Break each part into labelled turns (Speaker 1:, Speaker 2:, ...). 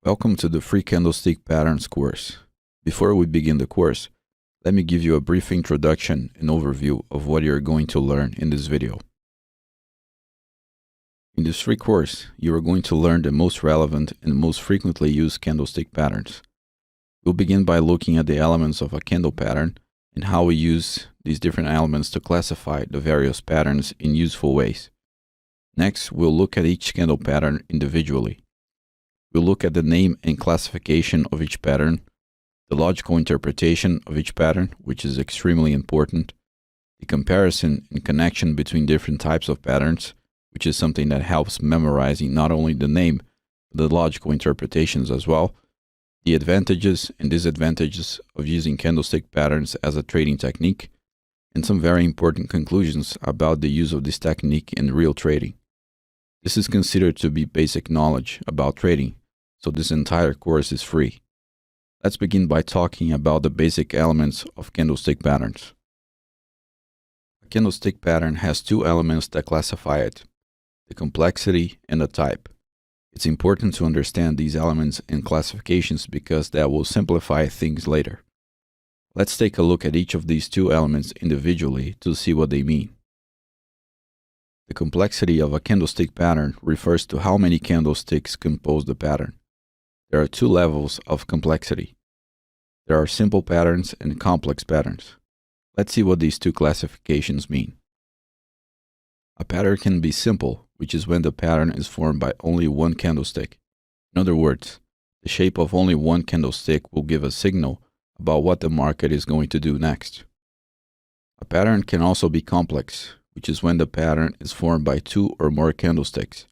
Speaker 1: Welcome to the free Candlestick Patterns course. Before we begin the course, let me give you a brief introduction and overview of what you're going to learn in this video. In this free course, you are going to learn the most relevant and most frequently used candlestick patterns. We'll begin by looking at the elements of a candle pattern and how we use these different elements to classify the various patterns in useful ways. Next, we'll look at each candle pattern individually. We'll look at the name and classification of each pattern, the logical interpretation of each pattern, which is extremely important, the comparison and connection between different types of patterns, which is something that helps memorizing not only the name, but the logical interpretations as well, the advantages and disadvantages of using candlestick patterns as a trading technique, and some very important conclusions about the use of this technique in real trading. This is considered to be basic knowledge about trading, so this entire course is free. Let's begin by talking about the basic elements of candlestick patterns. A candlestick pattern has two elements that classify it: the complexity and the type. It's important to understand these elements and classifications because that will simplify things later. Let's take a look at each of these two elements individually to see what they mean. The complexity of a candlestick pattern refers to how many candlesticks compose the pattern. There are two levels of complexity. There are simple patterns and complex patterns. Let's see what these two classifications mean. A pattern can be simple, which is when the pattern is formed by only one candlestick. In other words, the shape of only one candlestick will give a signal about what the market is going to do next. A pattern can also be complex, which is when the pattern is formed by two or more candlesticks.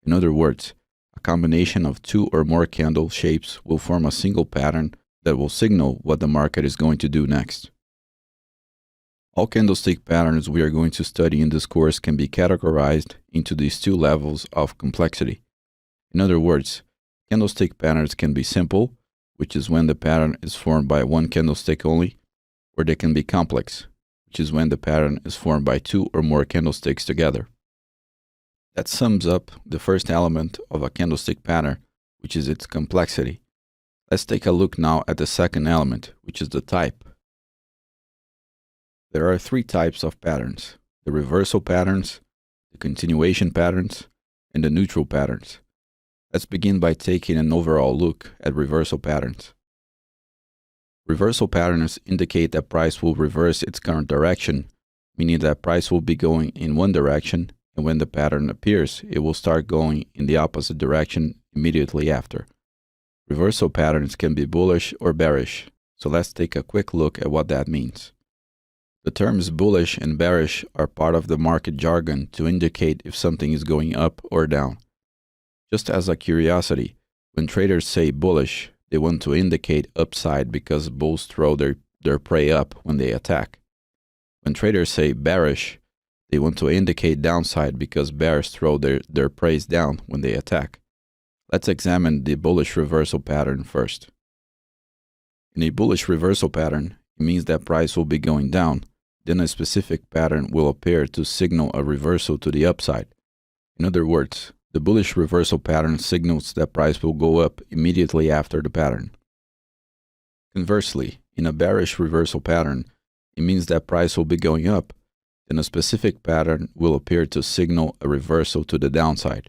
Speaker 1: In other words, a combination of two or more candle shapes will form a single pattern that will signal what the market is going to do next. All candlestick patterns we are going to study in this course can be categorized into these two levels of complexity. In other words, candlestick patterns can be simple, which is when the pattern is formed by one candlestick only, or they can be complex, which is when the pattern is formed by two or more candlesticks together. That sums up the first element of a candlestick pattern, which is its complexity. Let's take a look now at the second element, which is the type. There are three types of patterns: the reversal patterns, the continuation patterns, and the neutral patterns. Let's begin by taking an overall look at reversal patterns. Reversal patterns indicate that price will reverse its current direction, meaning that price will be going in one direction, and when the pattern appears, it will start going in the opposite direction immediately after. Reversal patterns can be bullish or bearish, so let's take a quick look at what that means. The terms bullish and bearish are part of the market jargon to indicate if something is going up or down. Just as a curiosity, when traders say bullish, they want to indicate upside because bulls throw their prey up when they attack. When traders say bearish, they want to indicate downside because bears throw their prey down when they attack. Let's examine the bullish reversal pattern first. In a bullish reversal pattern, it means that price will be going down, then a specific pattern will appear to signal a reversal to the upside. In other words, the bullish reversal pattern signals that price will go up immediately after the pattern. Conversely, in a bearish reversal pattern, it means that price will be going up, then a specific pattern will appear to signal a reversal to the downside.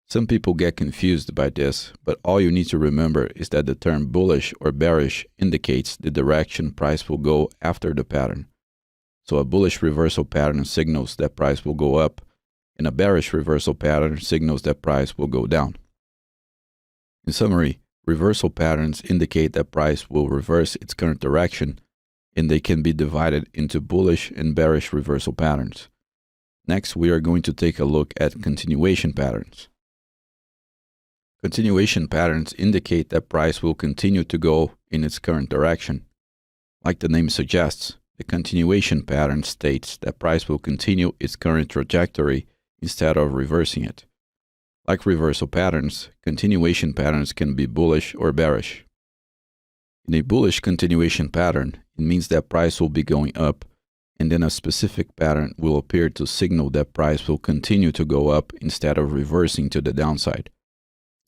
Speaker 1: Some people get confused by this, but all you need to remember is that the term bullish or bearish indicates the direction price will go after the pattern. So a bullish reversal pattern signals that price will go up, and a bearish reversal pattern signals that price will go down. In summary, reversal patterns indicate that price will reverse its current direction, and they can be divided into bullish and bearish reversal patterns. Next, we are going to take a look at continuation patterns. Continuation patterns indicate that price will continue to go in its current direction. Like the name suggests, the continuation pattern states that price will continue its current trajectory instead of reversing it. Like reversal patterns, continuation patterns can be bullish or bearish. In a bullish continuation pattern, it means that price will be going up, and then a specific pattern will appear to signal that price will continue to go up instead of reversing to the downside.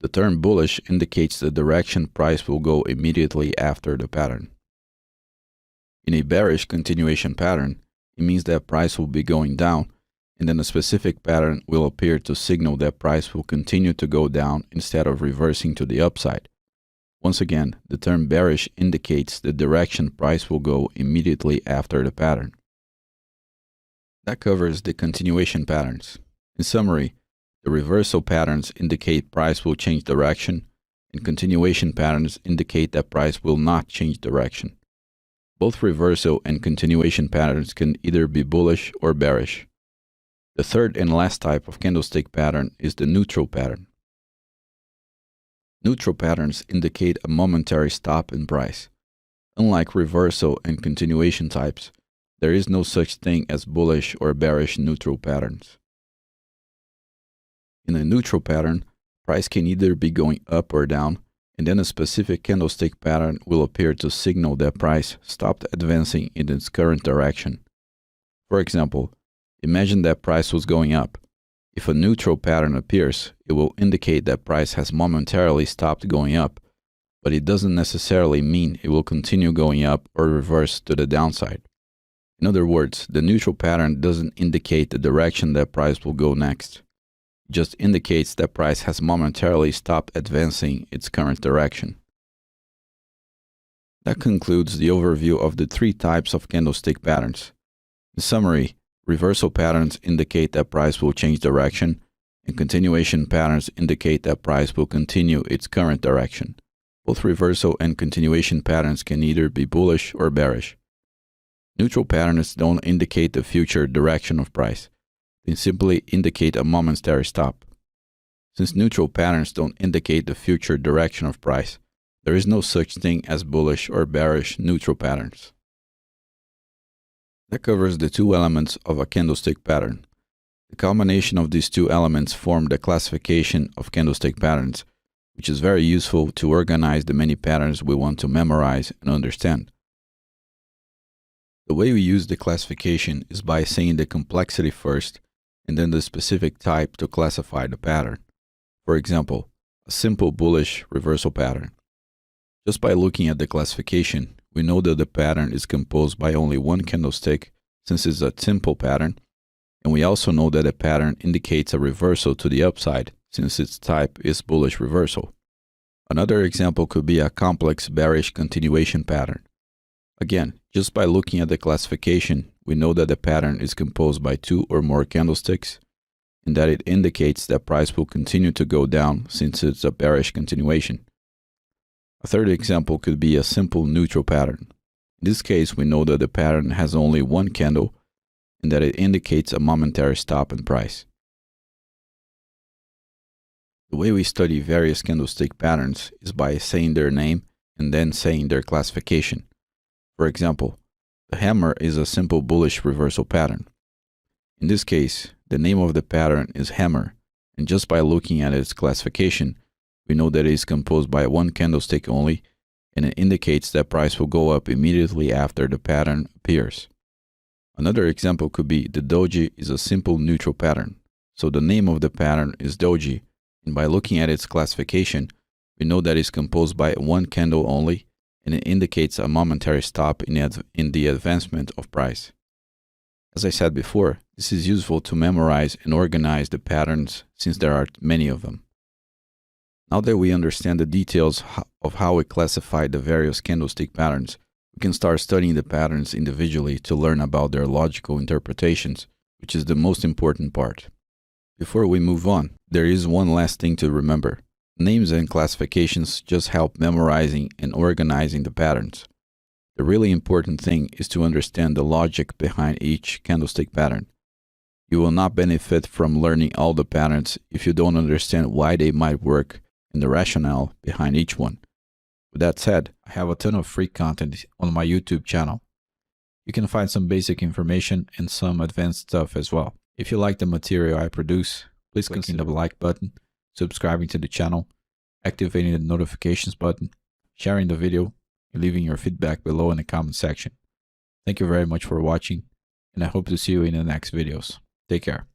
Speaker 1: The term bullish indicates the direction price will go immediately after the pattern. In a bearish continuation pattern, it means that price will be going down, and then a specific pattern will appear to signal that price will continue to go down instead of reversing to the upside. Once again, the term bearish indicates the direction price will go immediately after the pattern. That covers the continuation patterns. In summary, the reversal patterns indicate price will change direction, and continuation patterns indicate that price will not change direction. Both reversal and continuation patterns can either be bullish or bearish. The third and last type of candlestick pattern is the neutral pattern. Neutral patterns indicate a momentary stop in price. Unlike reversal and continuation types, there is no such thing as bullish or bearish neutral patterns. In a neutral pattern, price can either be going up or down, and then a specific candlestick pattern will appear to signal that price stopped advancing in its current direction. For example, imagine that price was going up. If a neutral pattern appears, it will indicate that price has momentarily stopped going up, but it doesn't necessarily mean it will continue going up or reverse to the downside. In other words, the neutral pattern doesn't indicate the direction that price will go next. It just indicates that price has momentarily stopped advancing its current direction. That concludes the overview of the three types of candlestick patterns. In summary, reversal patterns indicate that price will change direction, and continuation patterns indicate that price will continue its current direction. Both reversal and continuation patterns can either be bullish or bearish. Neutral patterns don't indicate the future direction of price. They simply indicate a momentary stop. Since neutral patterns don't indicate the future direction of price, there is no such thing as bullish or bearish neutral patterns. That covers the two elements of a candlestick pattern. The combination of these two elements form the classification of candlestick patterns, which is very useful to organize the many patterns we want to memorize and understand. The way we use the classification is by saying the complexity first and then the specific type to classify the pattern. For example, a simple bullish reversal pattern. Just by looking at the classification, we know that the pattern is composed by only one candlestick since it's a simple pattern, and we also know that the pattern indicates a reversal to the upside since its type is bullish reversal. Another example could be a complex bearish continuation pattern. Again, just by looking at the classification, we know that the pattern is composed by two or more candlesticks, and that it indicates that price will continue to go down since it's a bearish continuation. A third example could be a simple neutral pattern. In this case, we know that the pattern has only one candle, and that it indicates a momentary stop in price. The way we study various candlestick patterns is by saying their name and then saying their classification. For example, the hammer is a simple bullish reversal pattern. In this case, the name of the pattern is hammer, and just by looking at its classification, we know that it is composed by one candlestick only, and it indicates that price will go up immediately after the pattern appears. Another example could be the doji is a simple neutral pattern, so the name of the pattern is doji, and by looking at its classification, we know that it is composed by one candle only, and it indicates a momentary stop in the advancement of price. As I said before, this is useful to memorize and organize the patterns since there are many of them. Now that we understand the details of how we classify the various candlestick patterns, we can start studying the patterns individually to learn about their logical interpretations, which is the most important part. Before we move on, there is one last thing to remember. Names and classifications just help memorizing and organizing the patterns. The really important thing is to understand the logic behind each candlestick pattern. You will not benefit from learning all the patterns if you don't understand why they might work and the rationale behind each one. With that said, I have a ton of free content on my YouTube channel. You can find some basic information and some advanced stuff as well. If you like the material I produce, please consider the like button, subscribing to the channel, activating the notifications button, sharing the video, and leaving your feedback below in the comment section. Thank you very much for watching, and I hope to see you in the next videos. Take care.